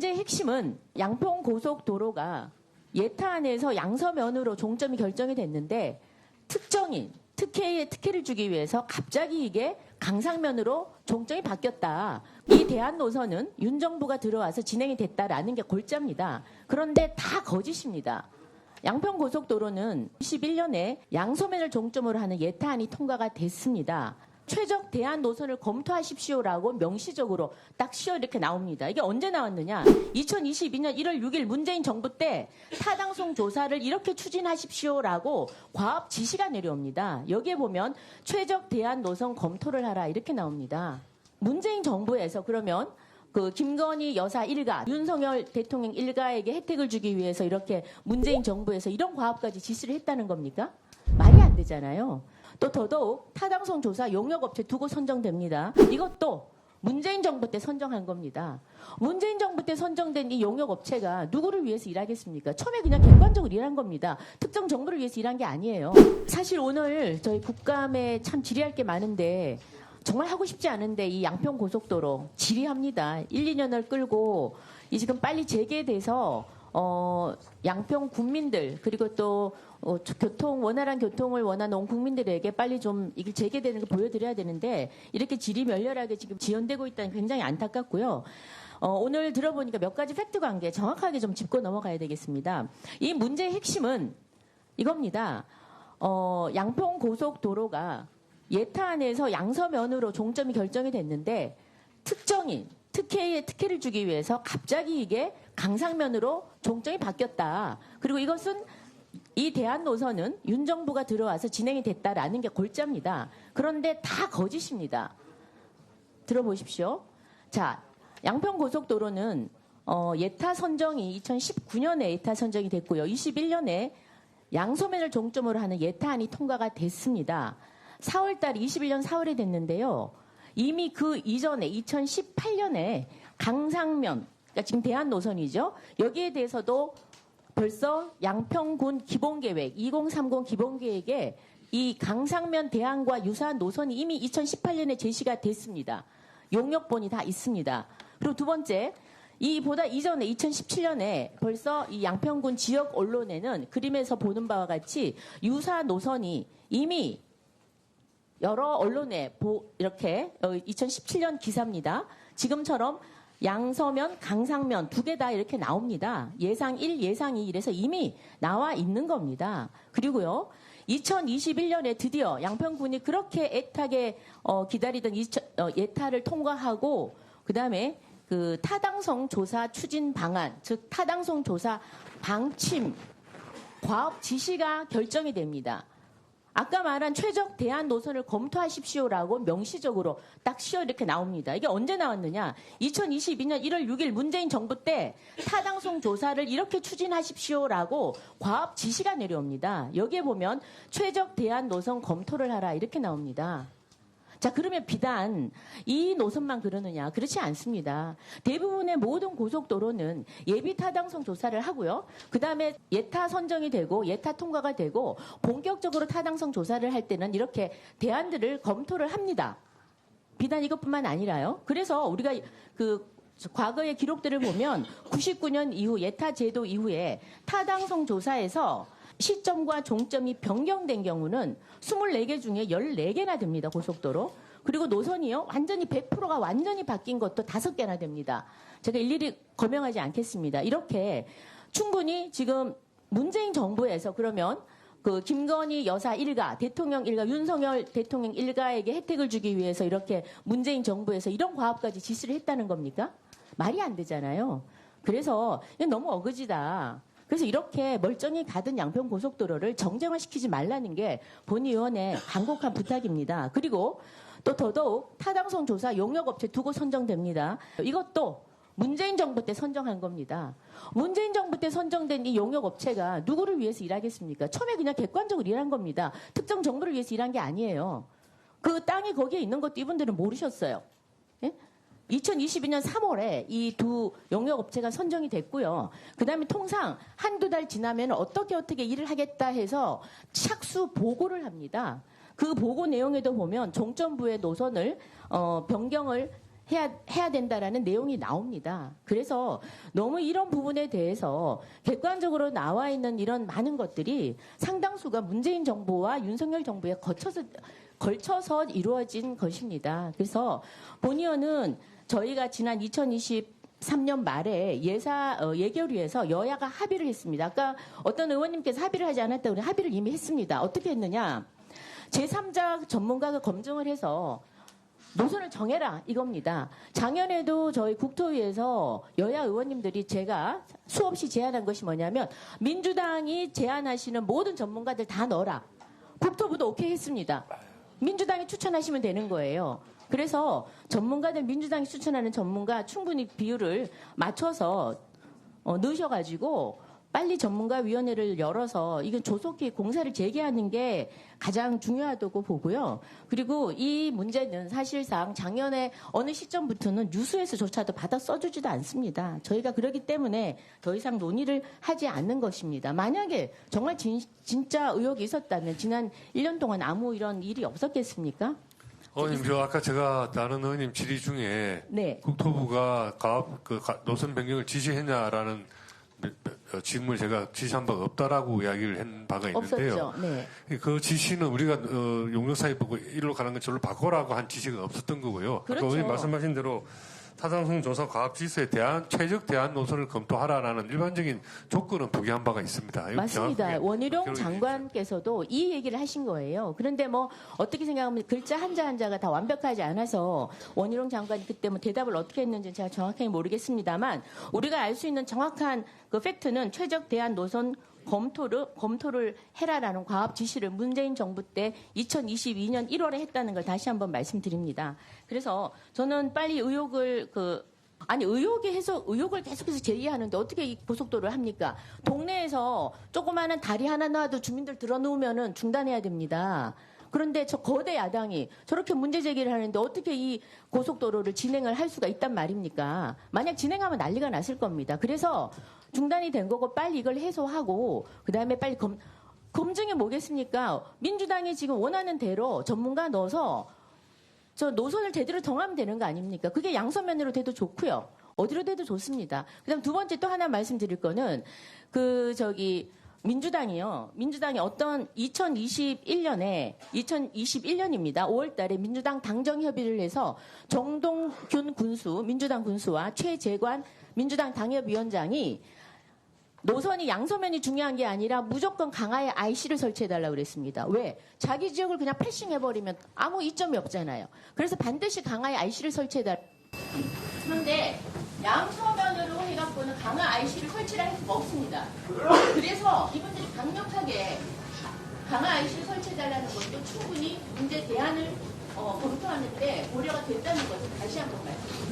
문제의 핵심은 양평고속도로가 예타안에서 양서면으로 종점이 결정이 됐는데 특정인, 특혜를 주기 위해서 갑자기 이게 강상면으로 종점이 바뀌었다. 이 대안 노선은 윤 정부가 들어와서 진행이 됐다라는 게 골자입니다. 그런데 다 거짓입니다. 양평고속도로는 21년에 양서면을 종점으로 하는 예타안이 통과가 됐습니다. 최적 대안 노선을 검토하십시오라고 명시적으로 딱 씌어 이렇게 나옵니다. 이게 언제 나왔느냐? 2022년 1월 6일 문재인 정부 때 타당성 조사를 이렇게 추진하십시오라고 과업 지시가 내려옵니다. 여기에 보면 최적 대안 노선 검토를 하라 이렇게 나옵니다. 문재인 정부에서 그러면 그 김건희 여사 일가, 윤석열 대통령 일가에게 혜택을 주기 위해서 이렇게 문재인 정부에서 이런 과업까지 지시를 했다는 겁니까? 말이 안 되잖아요. 또 더더욱 타당성 조사 용역업체 두고 선정됩니다. 이것도 문재인 정부 때 선정한 겁니다. 문재인 정부 때 선정된 이 용역업체가 누구를 위해서 일하겠습니까? 처음에 그냥 객관적으로 일한 겁니다. 특정 정부를 위해서 일한 게 아니에요. 사실 오늘 저희 국감에 참 질의할 게 많은데 정말 하고 싶지 않은데 이 양평고속도로 질의합니다. 1, 2년을 끌고 이 지금 빨리 재개돼서 양평 국민들 그리고 또 원활한 교통을 원하는 온 국민들에게 빨리 좀 이게 재개되는 거 보여드려야 되는데 이렇게 질이 멸렬하게 지금 지연되고 있다는 게 굉장히 안타깝고요. 오늘 들어보니까 몇 가지 팩트 관계 정확하게 좀 짚고 넘어가야 되겠습니다. 이 문제의 핵심은 이겁니다. 양평고속도로가 예타안에서 양서면으로 종점이 결정이 됐는데 특정인, 특혜를 주기 위해서 갑자기 이게 강상면으로 종점이 바뀌었다. 그리고 이것은 이 대안 노선은 윤 정부가 들어와서 진행이 됐다라는 게 골자입니다. 그런데 다 거짓입니다. 들어보십시오. 자, 양평고속도로는 예타 선정이 2019년에 예타 선정이 됐고요. 21년에 양서면을 종점으로 하는 예타안이 통과가 됐습니다. 4월달 21년 4월에 됐는데요. 이미 그 이전에 2018년에 강상면, 그러니까 지금 대안 노선이죠. 여기에 대해서도 벌써 양평군 기본계획, 2030 기본계획에 이 강상면 대안과 유사한 노선이 이미 2018년에 제시가 됐습니다. 용역본이 다 있습니다. 그리고 두 번째, 이보다 이전에 2017년에 벌써 이 양평군 지역 언론에는 그림에서 보는 바와 같이 유사한 노선이 이미 여러 언론에 이렇게 2017년 기사입니다. 지금처럼 양서면, 강상면 두 개 다 이렇게 나옵니다. 예상 1, 예상 2 이래서 이미 나와 있는 겁니다. 그리고요. 2021년에 드디어 양평군이 그렇게 애타게 기다리던 예타를 통과하고 그다음에 그 타당성 조사 추진 방안, 즉 타당성 조사 방침 과업 지시가 결정이 됩니다. 아까 말한 최적 대안 노선을 검토하십시오라고 명시적으로 딱 씌어 이렇게 나옵니다. 이게 언제 나왔느냐? 2022년 1월 6일 문재인 정부 때 타당성 조사를 이렇게 추진하십시오라고 과업 지시가 내려옵니다. 여기에 보면 최적 대안 노선 검토를 하라 이렇게 나옵니다. 자, 그러면 비단 이 노선만 그러느냐? 그렇지 않습니다. 대부분의 모든 고속도로는 예비 타당성 조사를 하고요. 그 다음에 예타 선정이 되고 예타 통과가 되고 본격적으로 타당성 조사를 할 때는 이렇게 대안들을 검토를 합니다. 비단 이것뿐만 아니라요. 그래서 우리가 그 과거의 기록들을 보면 99년 이후 예타 제도 이후에 타당성 조사에서 시점과 종점이 변경된 경우는 24개 중에 14개나 됩니다. 고속도로. 그리고 노선이요. 완전히 100%가 완전히 바뀐 것도 5개나 됩니다. 제가 일일이 거명하지 않겠습니다. 이렇게 충분히 지금 문재인 정부에서 그러면 그 김건희 여사 일가, 대통령 일가, 윤석열 대통령 일가에게 혜택을 주기 위해서 이렇게 문재인 정부에서 이런 과업까지 지시를 했다는 겁니까? 말이 안 되잖아요. 그래서 이건 너무 어거지다. 그래서 이렇게 멀쩡히 가던 양평고속도로를 정쟁화시키지 말라는 게 본의원의 간곡한 부탁입니다. 그리고 또 더더욱 타당성 조사 용역업체 두고 선정됩니다. 이것도 문재인 정부 때 선정한 겁니다. 문재인 정부 때 선정된 이 용역업체가 누구를 위해서 일하겠습니까? 처음에 그냥 객관적으로 일한 겁니다. 특정 정부를 위해서 일한 게 아니에요. 그 땅이 거기에 있는 것도 이분들은 모르셨어요. 예? 2022년 3월에 이 두 용역업체가 선정이 됐고요. 그 다음에 통상 한두 달 지나면 어떻게 일을 하겠다 해서 착수 보고를 합니다. 그 보고 내용에도 보면 종점부의 노선을 변경을 해야 된다라는 내용이 나옵니다. 그래서 너무 이런 부분에 대해서 객관적으로 나와 있는 이런 많은 것들이 상당수가 문재인 정부와 윤석열 정부에 걸쳐서 이루어진 것입니다. 그래서 본 의원은 저희가 지난 2023년 말에 예결위에서 여야가 합의를 했습니다. 아까 어떤 의원님께서 합의를 하지 않았다고 그래 합의를 이미 했습니다. 어떻게 했느냐? 제3자 전문가가 검증을 해서 노선을 정해라 이겁니다. 작년에도 저희 국토위에서 여야 의원님들이 제가 수없이 제안한 것이 뭐냐면 민주당이 제안하시는 모든 전문가들 다 넣어라. 국토부도 오케이 했습니다. 민주당이 추천하시면 되는 거예요. 그래서 전문가들 민주당이 추천하는 전문가 충분히 비율을 맞춰서 넣으셔가지고 빨리 전문가위원회를 열어서 이건 조속히 공사를 재개하는 게 가장 중요하다고 보고요. 그리고 이 문제는 사실상 작년에 어느 시점부터는 뉴스에서조차도 받아 써주지도 않습니다. 저희가 그렇기 때문에 더 이상 논의를 하지 않는 것입니다. 만약에 정말 진짜 의혹이 있었다면 지난 1년 동안 아무 이런 일이 없었겠습니까? 의원님, 아까 제가 다른 의원님 질의 중에 네. 국토부가 노선 변경을 지시했냐라는 질문을 제가 지시한 바가 없다라고 이야기를 한 바가 있는데요. 없었죠. 네. 그 지시는 우리가 용역사에 보고 일로 가는 건 저로 바꿔라고 한 지시가 없었던 거고요. 그렇죠. 아까 의원님 말씀하신 대로 타당성 조사 과학 지수에 대한 최적 대안 노선을 검토하라라는 일반적인 조건은 부기한 바가 있습니다. 맞습니다. 원희룡 장관께서도 이 얘기를 하신 거예요. 그런데 뭐 어떻게 생각하면 글자 한자 한자가 다 완벽하지 않아서 원희룡 장관이 그때 뭐 대답을 어떻게 했는지 제가 정확하게 모르겠습니다만 우리가 알 수 있는 정확한 그 팩트는 최적 대안 노선 검토를 해라라는 과업 지시를 문재인 정부 때 2022년 1월에 했다는 걸 다시 한번 말씀드립니다. 그래서 저는 빨리 의혹을 계속해서 제기하는데 어떻게 이 고속도로를 합니까? 동네에서 조그마한 다리 하나 놔도 주민들 들어놓으면은 중단해야 됩니다. 그런데 저 거대 야당이 저렇게 문제 제기를 하는데 어떻게 이 고속도로를 진행을 할 수가 있단 말입니까? 만약 진행하면 난리가 났을 겁니다. 그래서 중단이 된 거고 빨리 이걸 해소하고 그다음에 빨리 검증이 뭐겠습니까? 민주당이 지금 원하는 대로 전문가 넣어서 저 노선을 제대로 정하면 되는 거 아닙니까? 그게 양서면으로 돼도 좋고요. 어디로 돼도 좋습니다. 그다음 두 번째 또 하나 말씀드릴 거는 민주당이 어떤 2021년입니다. 5월 달에 민주당 당정 협의를 해서 정동균 민주당 군수와 최재관 민주당 당협위원장이 노선이 양서면이 중요한 게 아니라 무조건 강화에 IC를 설치해달라고 그랬습니다. 왜? 자기 지역을 그냥 패싱해버리면 아무 이점이 없잖아요. 그래서 반드시 강화에 IC를 설치해달라. 그런데 양서면으로 해갖고는 강화 IC를 설치를 할 수가 없습니다. 그래서 이분들이 강력하게 강화 IC를 설치해달라는 것도 충분히 문제 대안을 검토하는데 고려가 됐다는 것을 다시 한번 말씀드립니다.